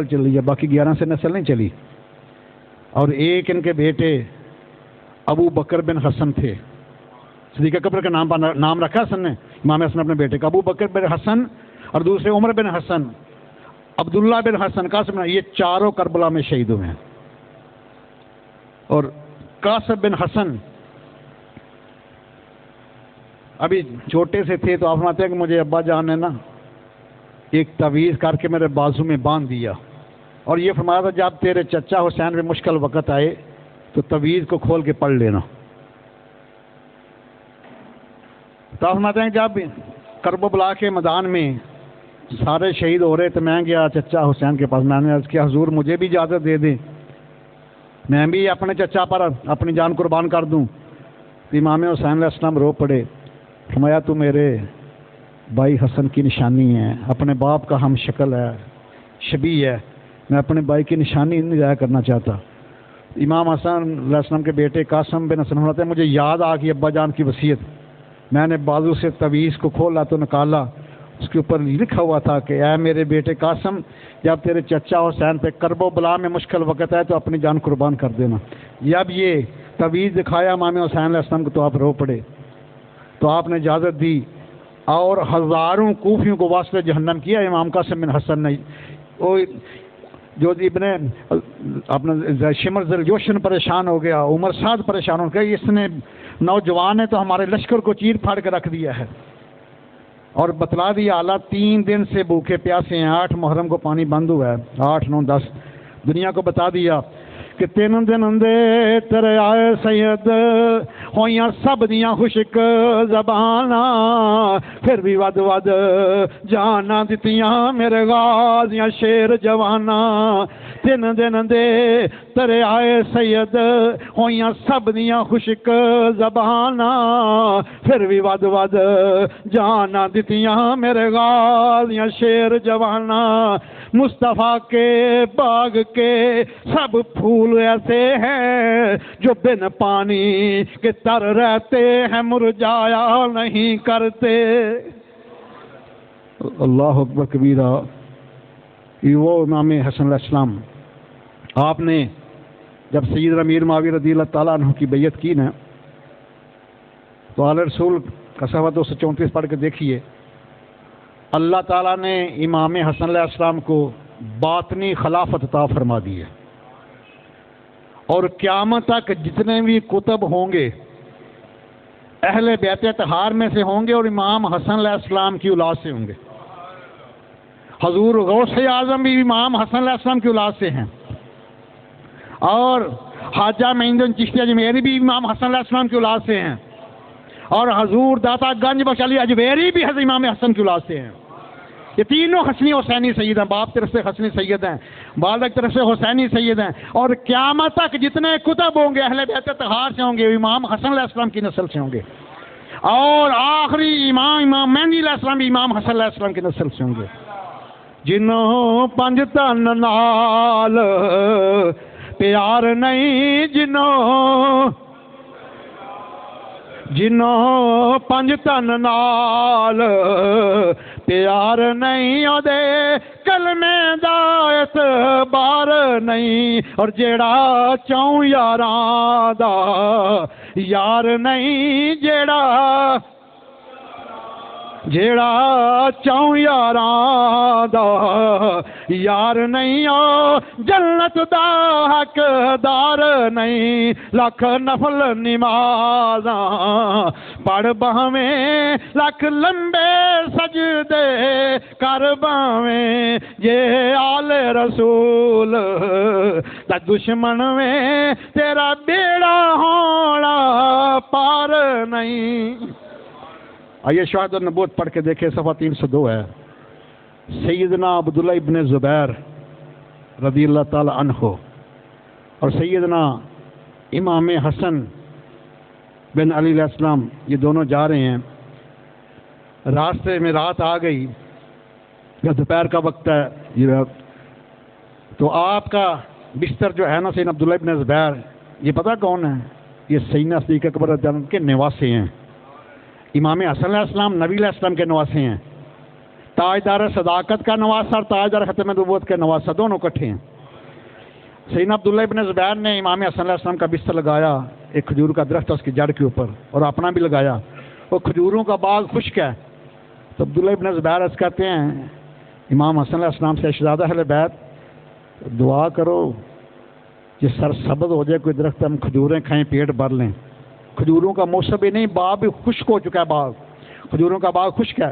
چلی ہے، باقی 11 سے نسل نہیں چلی. اور ایک ان کے بیٹے ابو بکر بن حسن تھے. صدیق اکبر کا نام رکھا حسن نے، امام حسن اپنے بیٹے کا. ابو بکر بن حسن اور دوسرے عمر بن حسن، عبداللہ بن حسن، قاسم، یہ چاروں کربلا میں شہید ہوئے ہیں. اور قاسم بن حسن ابھی چھوٹے سے تھے تو آپ فرماتے ہیں کہ مجھے ابا جان نے نا ایک تعویذ کر کے میرے بازو میں باندھ دیا، اور یہ فرمایا تھا جب تیرے چچا حسین پہ مشکل وقت آئے تو تعویذ کو کھول کے پڑھ لینا. تو آپ فرماتے ہیں جب کربلا کے میدان میں سارے شہید ہو رہے تو میں گیا چچا حسین کے پاس. میں نے عرض کیا حضور مجھے بھی اجازت دے دیں، میں بھی اپنے چچا پر اپنی جان قربان کر دوں. امام حسین علیہ السلام رو پڑے. فرمایا تو میرے بھائی حسن کی نشانی ہے، اپنے باپ کا ہم شکل ہے، شبیہ ہے، میں اپنے بھائی کی نشانی نہیں ضائع کرنا چاہتا. امام حسن علیہ السلام کے بیٹے قاسم بن حسن فرماتے ہیں مجھے یاد آ گئی ابا جان کی وصیت. میں نے بازو سے تعویذ کو کھولا تو نکالا، اس کے اوپر لکھا ہوا تھا کہ اے میرے بیٹے قاسم، جب تیرے چچا حسین پہ کرب و بلا میں مشکل وقت ہے تو اپنی جان قربان کر دینا. جب یہ تعویذ دکھایا امام حسین علیہ السلام کو تو آپ رو پڑے. تو آپ نے اجازت دی اور ہزاروں کوفیوں کو واسطے جہنم کیا امام قاسم بن حسن نے. وہ جو ابن اپنا شمر ذوالجوشن پریشان ہو گیا، عمر سعد پریشان ہو گیا، اس نے نوجوان ہے تو ہمارے لشکر کو چیر پھاڑ کے رکھ دیا ہے. اور بتلا دیا اعلیٰ 3 دن سے بھوکے پیاسے ہیں، 8 محرم کو پانی بند ہوا ہے، 8 9 10 دنیا کو بتا دیا کہ 3 دن دے تیرے آئے سید ہوئیاں سب دیاں خشک زباناں، پھر بھی ود ود جانا دتیاں میرے غازیاں شیر جواناں. 3 دن دے تیرے آئے سید ہوئیاں سب دیاں خشک زباناں، پھر بھی ود ود جانا دتیاں میرے غازیاں شیر جواناں. مصطفیٰ کے باغ کے سب پھول ایسے ہیں جو بن پانی کے تر رہتے ہیں، مرجایا نہیں کرتے. اللہ اکبر کبیرہ. وہ امام حسن علیہ السلام آپ نے جب سیدنا امیر معاویہ رضی اللہ تعالیٰ عنہ کی بیعت کی نا تو آل رسول کا صفحہ 234 پڑھ کے دیکھیے، اللہ تعالیٰ نے امام حسن علیہ السلام کو باطنی خلافت عطا فرما دی ہے، اور قیامت تک جتنے بھی کتب ہوں گے اہل بیت اطہار میں سے ہوں گے اور امام حسن علیہ السلام کی اولاد سے ہوں گے. حضور غوث اعظم بھی امام حسن علیہ السلام کی اولاد سے ہیں، اور خواجہ معین الدین چشتی اجمیری بھی امام حسن علیہ السلام کی اولاد سے ہیں، اور حضور داتا گنج بخش علی اجمیری بھی حضرت امام حسن کی اولاد سے ہیں. یہ تینوں حسنی حسینی سید ہیں، باپ طرف سے حسنی سید ہیں، والد طرف سے حسینی سید ہیں، اور قیامت تک جتنے کتب ہوں گے اہل بیت اطہار سے ہوں گے، امام حسن علیہ السلام کی نسل سے ہوں گے، اور آخری امام مہدی علیہ السلام بھی امام حسن علیہ السلام کی نسل سے ہوں گے. جنوں 5 تن نال پیار نہیں، جنوں 5 تن نال پیار نہیں، او دے کلمے دا اعتبار نہیں، اور جیڑا 4 یاراں دا یار نہیں، جیڑا 4 یاراں دا یار نہیں، او جنت دا حقدار نہیں. لکھ نفل نمازاں پڑھ باویں، لکھ لمبے سجدے کر باویں، یہ آل رسول دا دشمن میں تیرا بیڑا ہونا پار نہیں. آئیے شہادت النبوت پڑھ کے دیکھیں، صفحہ 302 ہے. سیدنا عبداللہ ابن زبیر رضی اللہ تعالی عنہ اور سیدنا امام حسن بن علی علیہ السلام یہ دونوں جا رہے ہیں. راستے میں رات آ گئی، دوپہر کا وقت ہے، تو آپ کا بستر جو ہے نا سیدنا عبداللہ ابن زبیر، یہ پتہ کون ہے؟ یہ سیدنا صدیق اکبر رضی اللہ عنہ کے نواسے ہیں. امام حسن علیہ السلام نبی علیہ السلام کے نواسے ہیں. تاجدار صداقت کا نواسہ اور تاجدار ختم نبوت کے نواسہ دونوں اکٹھے ہیں۔ سیدنا عبداللہ ابن زبیر نے امام حسن علیہ السلام کا بستر لگایا، ایک کھجور کا درخت اس کی جڑ کے اوپر، اور اپنا بھی لگایا۔ وہ کھجوروں کا باغ خشک ہے، تو عبداللہ ابن زبیر اس کہتے ہیں امام حسن علیہ السلام سے، شہزادہ اہل بیت دعا کرو کہ سر سبز ہو جائے کوئی درخت، ہم کھجوریں کھائیں، پیٹ بھر لیں۔ کھجوروں کا موسم بھی نہیں، باغ بھی خشک ہو چکا ہے، باغ کھجوروں کا باغ خشک ہے۔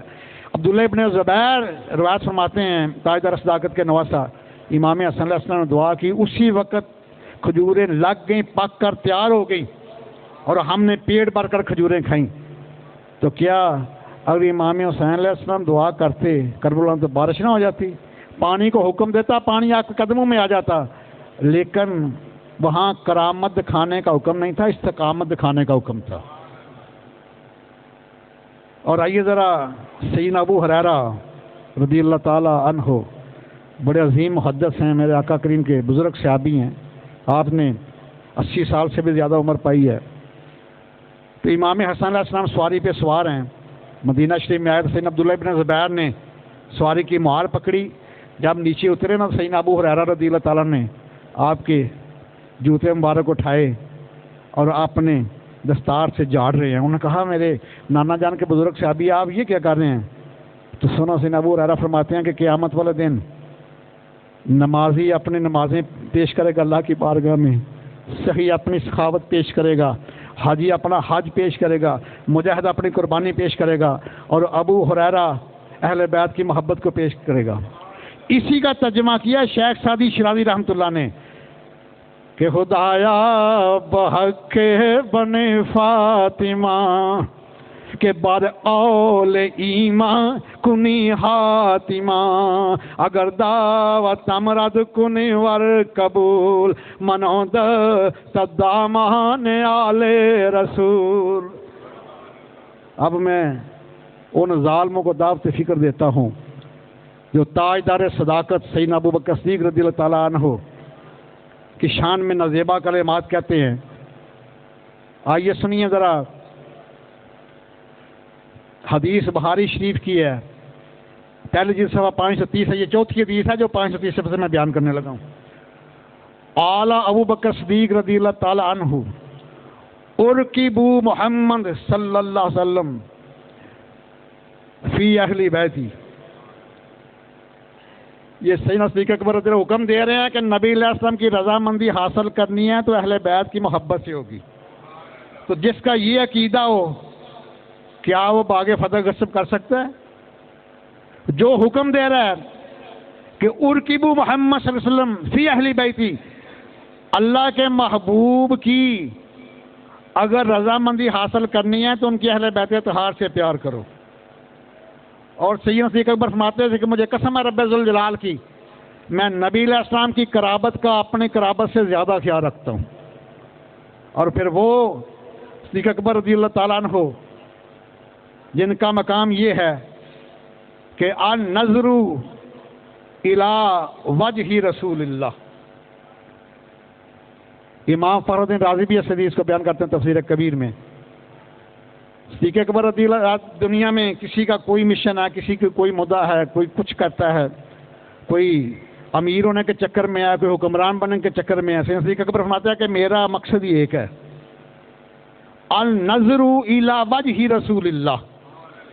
عبداللہ ابن زبیر روایت فرماتے ہیں تاجدار صداقت کے نواسہ، امام حسن علیہ السلام نے دعا کی، اسی وقت کھجوریں لگ گئیں، پک کر تیار ہو گئیں، اور ہم نے پیٹ بھر کر کھجوریں کھائیں۔ تو کیا اگر امام حسین علیہ السلام دعا کرتے کربلا میں تو بارش نہ ہو جاتی؟ پانی کو حکم دیتا، پانی آپ کے قدموں میں آ جاتا، لیکن وہاں کرامت دکھانے کا حکم نہیں تھا، استقامت دکھانے کا حکم تھا۔ اور آئیے ذرا سیدنا ابو ہریرہ رضی اللہ تعالی عنہ، بڑے عظیم محدث ہیں، میرے آقا کریم کے بزرگ صحابی ہیں، آپ نے 80 سال سے بھی زیادہ عمر پائی ہے۔ تو امام حسن علیہ السلام سواری پہ سوار ہیں، مدینہ شریف میں آئے تو سیدنا عبداللہ ابن زبیر نے سواری کی مہار پکڑی، جب نیچے اترے نا سیدنا ابو ہریرہ رضی اللہ تعالیٰ نے آپ کے جوتے مبارک اٹھائے اور آپ نے دستار سے جھاڑ رہے ہیں۔ انہوں نے کہا میرے نانا جان کے بزرگ صحابی آپ یہ کیا کر رہے ہیں؟ تو سنو، سیدنا ابو ہریرہ فرماتے ہیں کہ قیامت والے دن نمازی اپنی نمازیں پیش کرے گا اللہ کی بارگاہ میں، سخی اپنی سخاوت پیش کرے گا، حاجی اپنا حج پیش کرے گا، مجاہد اپنی قربانی پیش کرے گا، اور ابو ہریرہ اہل بیت کی محبت کو پیش کرے گا۔ اسی کا ترجمہ کیا شیخ سعدی شیرازی رحمۃ اللہ نے کہ خدایا بحق بنے فاطمہ کے بعد اول ایمان کنی حاتمہ، اگر دعوت امرد کنی ور قبول منود تدامان آل رسول۔ اب میں ان ظالموں کو دعوت فکر دیتا ہوں جو تاجدار صداقت سیدنا ابوبکر صدیق رضی اللہ تعالیٰ عنہ کی شان میں نازیبا کلمات کہتے ہیں۔ آئیے سنیے ذرا، حدیث بخاری شریف کی ہے، پہلی جلد صفحہ 530 ہے، یہ چوتھی حدیث ہے جو 530 سے میں بیان کرنے لگا ہوں۔ اعلیٰ ابو بکر صدیق رضی اللہ تعالیٰ عنہ ارکبو محمد صلی اللہ علیہ وسلم فی اہل بیتی، یہ سیدنا صدیق اکبر رضی اللہ حکم دے رہے ہیں کہ نبی علیہ السلام کی رضامندی حاصل کرنی ہے تو اہل بیت کی محبت سے ہوگی۔ تو جس کا یہ عقیدہ ہو، کیا وہ باغ فتح غصب کر سکتا ہے؟ جو حکم دے رہا ہے کہ ارکبو محمد صلی اللہ علیہ وسلم فی اہل بیتی، اللہ کے محبوب کی اگر رضامندی حاصل کرنی ہے تو ان کی اہل بیت اطہار سے پیار کرو۔ اور سیدنا صدیق اکبر فرماتے تھے کہ مجھے قسم ہے رب ذوالجلال کی، میں نبی علیہ السلام کی قرابت کا اپنی قرابت سے زیادہ خیال رکھتا ہوں۔ اور پھر وہ صدیق اکبر رضی اللہ تعالیٰ عنہ جن کا مقام یہ ہے کہ النظر الی وجہ رسول اللہ، امام فخر الدین رازی بھی اس حدیث کو بیان کرتے ہیں تفسیر کبیر میں۔ صدیق اکبر رضی اللہ، دنیا میں کسی کا کوئی مشن ہے، کسی کا کوئی مدعا ہے، کوئی کچھ کرتا ہے، کوئی امیر ہونے کے چکر میں ہے، کوئی حکمران بننے کے چکر میں ہے، صدیق اکبر فرماتا ہے کہ میرا مقصد ہی ایک ہے، النظر الی وجہ رسول اللہ،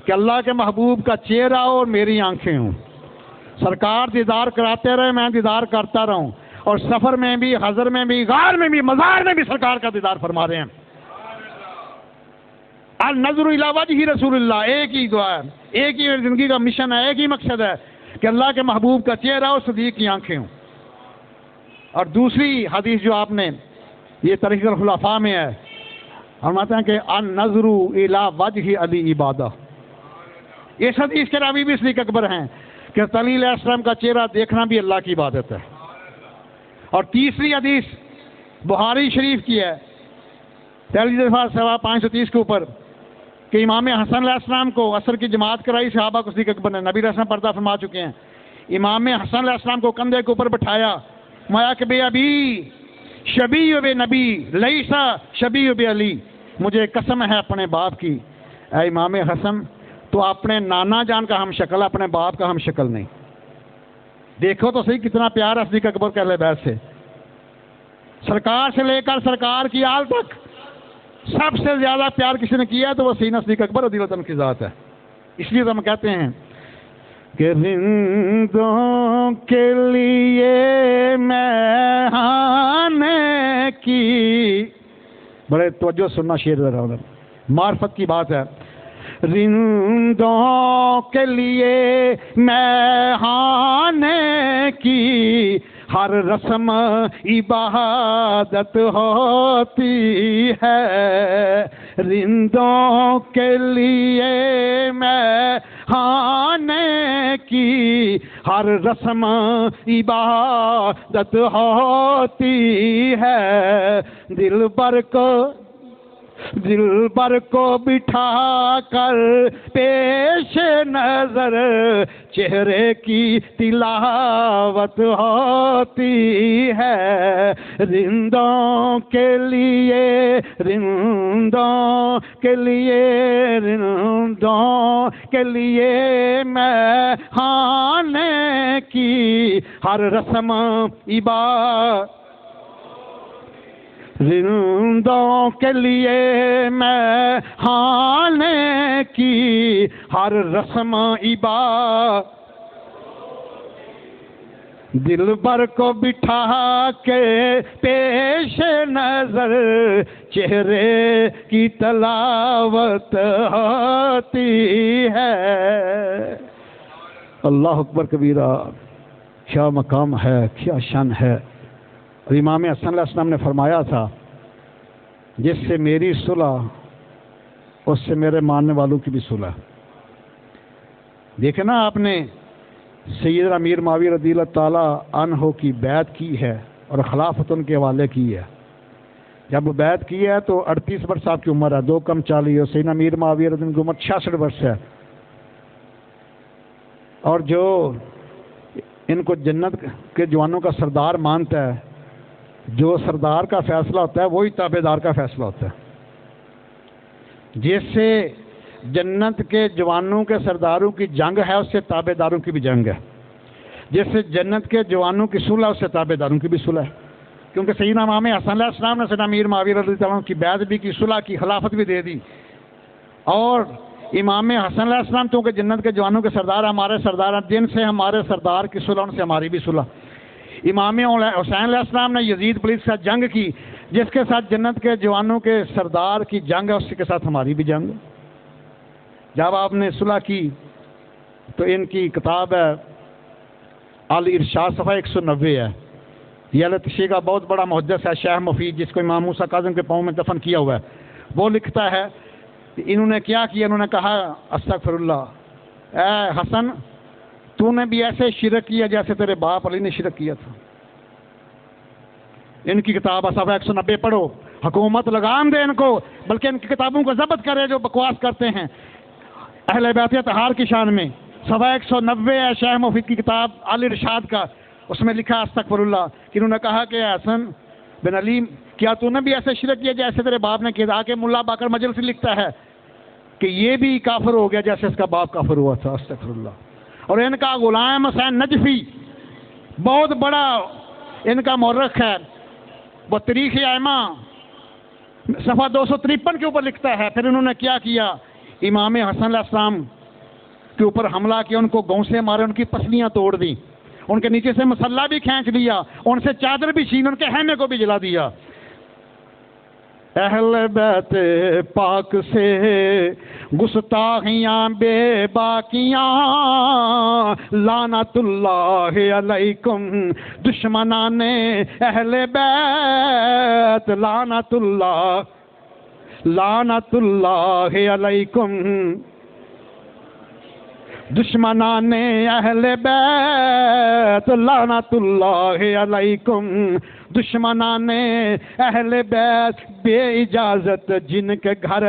کہ اللہ کے محبوب کا چہرہ اور میری آنکھیں ہوں، سرکار دیدار کراتے رہے، میں دیدار کرتا رہوں، اور سفر میں بھی، حضر میں بھی، غار میں بھی، مزار میں بھی سرکار کا دیدار فرما رہے ہیں۔ النظر الی وجہ رسول اللہ، ایک ہی دعا ہے، ایک ہی زندگی کا مشن ہے، ایک ہی مقصد ہے کہ اللہ کے محبوب کا چہرہ اور صدیق کی آنکھیں ہوں۔ اور دوسری حدیث جو آپ نے، یہ طریق الخلفاء میں ہے، فرماتے ہیں کہ النظر الی وجہ علی عبادہ، اس حدیث کے راوی بھی صدیق اکبر ہیں کہ علی علیہ السلام کا چہرہ دیکھنا بھی اللہ کی عبادت ہے۔ اور تیسری حدیث بخاری شریف کی ہے، پہلی دفعہ 530 کے اوپر، کہ امام حسن علیہ السلام کو عصر کی جماعت کرائی صحابہ کو صدیق اکبر نے، نبی علیہ السلام پردہ فرما چکے ہیں، امام حسن علیہ السلام کو کندھے کے اوپر بٹھایا، مایا کہ بے ابی شبیہ بے نبی لیسا شبیہ بے علی، مجھے قسم ہے اپنے باپ کی، اے امام حسن تو اپنے نانا جان کا ہم شکل، اپنے باپ کا ہم شکل نہیں. دیکھو تو صحیح کتنا پیار ہے صدیق اکبر کے اہل بیت سے. سرکار سے لے کر سرکار کی آل تک سب سے زیادہ پیار کسی نے کیا ہے تو وہ سیدنا صدیق اکبر رضی اللہ عنہ کی ذات ہے. اس لیے تو ہم کہتے ہیں کہ رندوں کے لیے میخانے کی، بڑے توجہ سننا شعر رہا ہوں، معرفت کی بات ہے. رندوں کے لیے میخانے کی ہر رسم عبادت ہوتی ہے. رندوں کے لیے میخانے کی ہر رسم عبادت ہوتی ہے. دل بر کو بٹھا کر پیش نظر چہرے کی تلاوت ہوتی ہے. رندوں کے لیے میخانے کی ہر رسم عبادت، رندوں کے لیے میخانے کی ہر رسم عبادت، دل بر کو بٹھا کے پیش نظر چہرے کی تلاوت ہوتی ہے. اللہ اکبر کبیرہ، کیا مقام ہے، کیا شان ہے. اور امام حسن علیہ السلام نے فرمایا تھا جس سے میری صلح اس سے میرے ماننے والوں کی بھی صلح. دیکھیں نا آپ نے سیدنا امیر معاویہ رضی اللہ تعالیٰ عنہ کی بیعت کی ہے اور خلافت ان کے حوالے کی ہے. جب وہ بیعت کی ہے تو 38 برس آپ کی عمر ہے، 2 کم 40، اور سیدنا امیر معاویہ رضی اللہ کی عمر 66 برس ہے. اور جو ان کو جنت کے جوانوں کا سردار مانتا ہے، جو سردار کا فیصلہ ہوتا ہے وہی تابع دار کا فیصلہ ہوتا ہے. جس سے جنت کے جوانوں کے سرداروں کی جنگ ہے اس سے تابع داروں کی بھی جنگ ہے. جس سے جنت کے جوانوں کی صلح اس سے تابع داروں کی بھی صلح ہے. کیونکہ سیدنا امام حسن علیہ السلام نے سیدنا امیر معاویہ رضی اللہ عنہ کی بیعت بھی کی، صلح کی، خلافت بھی دے دی. اور امام حسن علیہ السلام چونکہ جنت کے جوانوں کے سردار ہمارے سردار ہیں، جن سے ہمارے سردار کی صلح ان سے ہماری بھی صلح. امام حسین علیہ السلام نے یزید پلیس کے ساتھ جنگ کی، جس کے ساتھ جنت کے جوانوں کے سردار کی جنگ ہے اس کے ساتھ ہماری بھی جنگ. جب آپ نے صلح کی تو ان کی کتاب ہے الارشاد، صفحہ 190 ہے. یہ اہل تشیع کا بہت بڑا محدث ہے شیخ مفید، جس کو امام موسیٰ کاظم کے پاؤں میں دفن کیا ہوا ہے. وہ لکھتا ہے کہ انہوں نے کیا کیا، انہوں نے کہا استغفر اللہ، اے حسن تو نے بھی ایسے شرک کیا جیسے تیرے باپ علی نے شرک کیا تھا. ان کی کتاب صفحہ 190 پڑھو. حکومت لگام دے ان کو، بلکہ ان کی کتابوں کو ضبط کرے جو بکواس کرتے ہیں اہل بیت اطہار کی شان میں. صفحہ 190 ہے شیخ مفید کی کتاب الارشاد کا، اس میں لکھا استغفر اللہ کہ انہوں نے کہا کہ حسن بن علی کیا تو نے بھی ایسے شرک کیا جیسے تیرے باپ نے کیا تھا. کہ ملا باقر مجلسی لکھتا ہے کہ یہ بھی کافر ہو گیا جیسے اس کا باپ کافر ہوا تھا. استغفر اللہ. اور ان کا غلام حسین نجفی بہت بڑا ان کا مورخ ہے، وہ تاریخ ائمہ صفحہ 253 کے اوپر لکھتا ہے. پھر انہوں نے کیا کیا، امام حسن علیہ السلام کے اوپر حملہ کیا، ان کو گوں سے مارے، ان کی پسلیاں توڑ دیں، ان کے نیچے سے مسلح بھی کھینچ لیا، ان سے چادر بھی چھین، ان کے خیمے کو بھی جلا دیا. اہل بیت پاک سے گستاخیاں بے باکیاں، لعنت اللہ علیکم دشمنان اہل بیت، لعنت اللہ علیکم دشمنان اہل بیت، لعنت اللہ علیکم دشمنان اہل بیت. بے اجازت جن کے گھر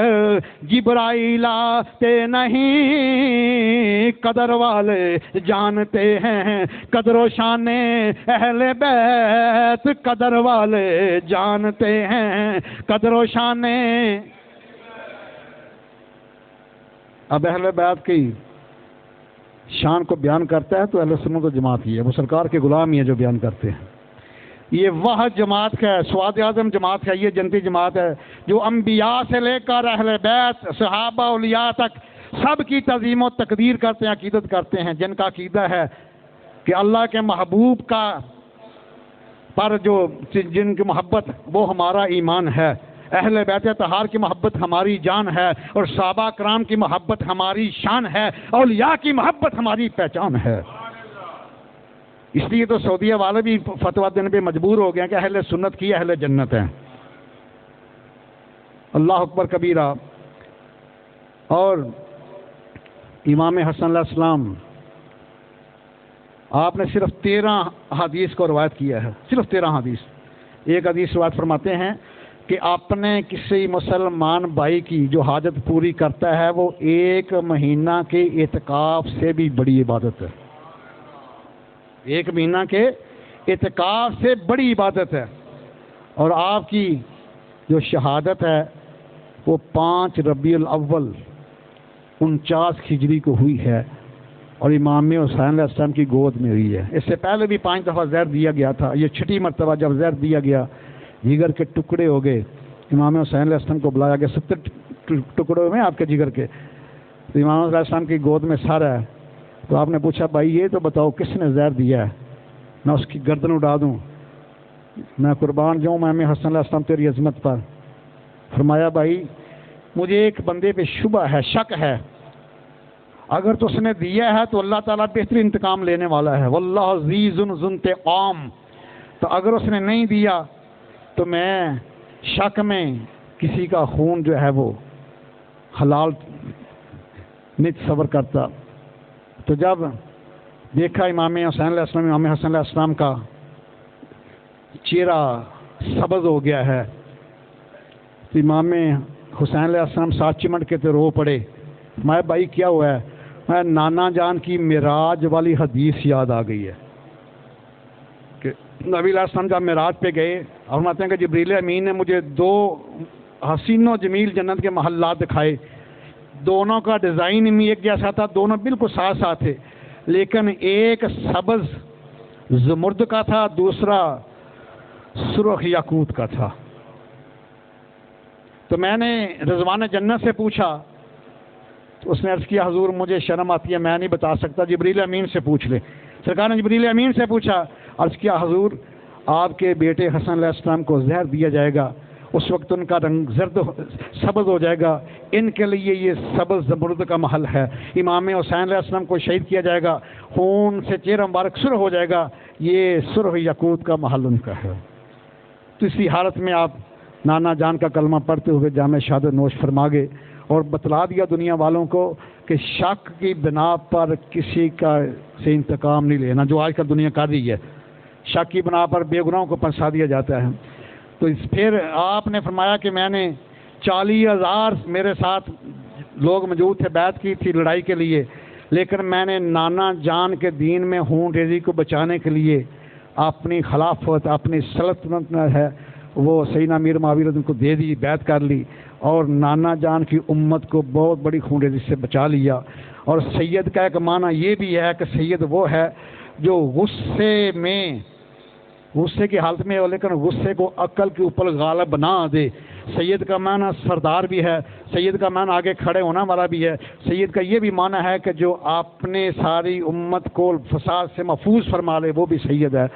جبرائیل آتے نہیں، قدر والے جانتے ہیں قدر و شان اہل بیت، قدر والے جانتے ہیں قدر و شان. اب اہل بیت کی شان کو بیان کرتا ہے تو اہل سنت و جماعت ہی ہے، وہ سرکار کے غلام ہی ہے جو بیان کرتے ہیں۔ یہ وہ جماعت کا ہے، سواد اعظم جماعت ہے، یہ جنتی جماعت ہے جو انبیاء سے لے کر اہل بیت صحابہ اولیاء تک سب کی تعظیم و تقدیر کرتے ہیں، عقیدت کرتے ہیں، جن کا عقیدہ ہے کہ اللہ کے محبوب کا پر جو جن کی محبت وہ ہمارا ایمان ہے، اہل بیت طہار کی محبت ہماری جان ہے، اور صحابہ کرام کی محبت ہماری شان ہے، اولیاء کی محبت ہماری پہچان ہے۔ اس لیے تو سعودیہ والے بھی فتویٰ دینے پہ مجبور ہو گئے کہ اہل سنت کی اہل جنت ہیں۔ اللہ اکبر کبیرہ۔ اور امام حسن علیہ السلام آپ نے صرف 13 حدیث کو روایت کیا ہے، صرف 13 حدیث۔ ایک حدیث روایت فرماتے ہیں کہ اپنے کسی مسلمان بھائی کی جو حاجت پوری کرتا ہے وہ 1 مہینہ کے اعتکاف سے بھی بڑی عبادت ہے۔ 1 مہینہ کے اعتکاف سے بڑی عبادت ہے۔ اور آپ کی جو شہادت ہے وہ 5 ربیع الاول 49 ہجری کو ہوئی ہے، اور امام حسین علیہ السلام کی گود میں ہوئی ہے۔ اس سے پہلے بھی 5 دفعہ زہر دیا گیا تھا، یہ 6ٹھی مرتبہ جب زہر دیا گیا جگر کے ٹکڑے ہو گئے، امام حسین علیہ السلام کو بلایا گیا، 70 ٹکڑے ہوئے آپ کے جگر کے، تو امام علیہ السلام کی گود میں سر ہے، تو آپ نے پوچھا بھائی یہ تو بتاؤ کس نے زہر دیا ہے، میں اس کی گردن اڑا دوں، میں قربان جاؤں امام حسن علیہ السلام تیری عظمت پر۔ فرمایا بھائی مجھے ایک بندے پہ شبہ ہے، شک ہے، اگر تو اس نے دیا ہے تو اللہ تعالیٰ بہترین انتقام لینے والا ہے، واللہ عزیز ذو انتقام، تو اگر اس نے نہیں دیا تو میں شک میں کسی کا خون جو ہے وہ حلال نہیں تصور کرتا۔ تو جب دیکھا امام حسین علیہ السلام، امام حسن علیہ السلام کا چہرہ سبز ہو گیا ہے، تو امام حسین علیہ السلام ساتھ چمٹ کے تو رو پڑے۔ میں بھائی کیا ہوا ہے؟ میں نانا جان کی معراج والی حدیث یاد آ گئی ہے کہ نبی علیہ السلام جب معراج پہ گئے اور فرماتے ہیں کہ جبریل امین نے مجھے 2 حسین و جمیل جنت کے محلات دکھائے، دونوں کا ڈیزائن بھی ایک جیسا تھا، دونوں بالکل ساتھ ساتھ تھے، لیکن ایک سبز زمرد کا تھا، دوسرا سرخ یاقوت کا تھا۔ تو میں نے رضوان جنت سے پوچھا تو اس نے عرض کیا حضور مجھے شرم آتی ہے، میں نہیں بتا سکتا، جبریل امین سے پوچھ لے۔ سرکار نے جبریل امین سے پوچھا، عرض کیا حضور آپ کے بیٹے حسن علیہ السلام کو زہر دیا جائے گا، اس وقت ان کا رنگ سبز ہو جائے گا، ان کے لیے یہ سبز زمرد کا محل ہے۔ امام حسین علیہ السلام کو شہید کیا جائے گا، خون سے چہرہ مبارک سرخ ہو جائے گا، یہ سرخ یاقوت کا محل ان کا ہے۔ تو اسی حالت میں آپ نانا جان کا کلمہ پڑھتے ہوئے جامع شہادت نوش فرما گئے، اور بتلا دیا دنیا والوں کو کہ شک کی بنا پر کسی کا سے انتقام نہیں لینا، جو آج کل دنیا کر رہی ہے، شک کی بنا پر بے گناہوں کو پھنسا دیا جاتا ہے۔ تو پھر آپ نے فرمایا کہ میں نے 40,000 میرے ساتھ لوگ موجود تھے، بیعت کی تھی لڑائی کے لیے، لیکن میں نے نانا جان کے دین میں خون ریزی کو بچانے کے لیے اپنی خلافت، اپنی سلطنت ہے وہ سیدنا امیر معاویہ رضی اللہ عنہ کو دے دی، بیعت کر لی، اور نانا جان کی امت کو بہت بڑی خون ریزی سے بچا لیا۔ اور سید کا ایک معنی یہ بھی ہے کہ سید وہ ہے جو غصے کی حالت میں ہو لیکن غصے کو عقل کے اوپر غالب نہ دے۔ سید کا معنی سردار بھی ہے، سید کا معنی آگے کھڑے ہونا والا بھی ہے، سید کا یہ بھی معنی ہے کہ جو اپنے ساری امت کو فساد سے محفوظ فرما لے وہ بھی سید ہے۔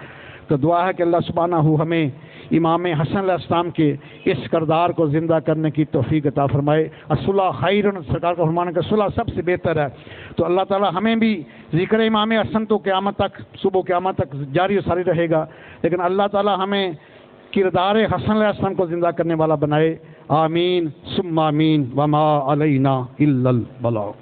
تو دعا ہے کہ اللہ سبحانہ ہمیں امام حسن علیہ السلام کے اس کردار کو زندہ کرنے کی توفیق عطا فرمائے۔ الصلح خیر، سرکار کا فرمان ہے کہ صلح سب سے بہتر ہے۔ تو اللہ تعالی ہمیں بھی ذکر امام حسن تو قیامت تک، صبح قیامت تک جاری و ساری رہے گا، لیکن اللہ تعالی ہمیں کردار حسن علیہ السلام کو زندہ کرنے والا بنائے۔ آمین ثم آمین، وما علینا الا البلاغ۔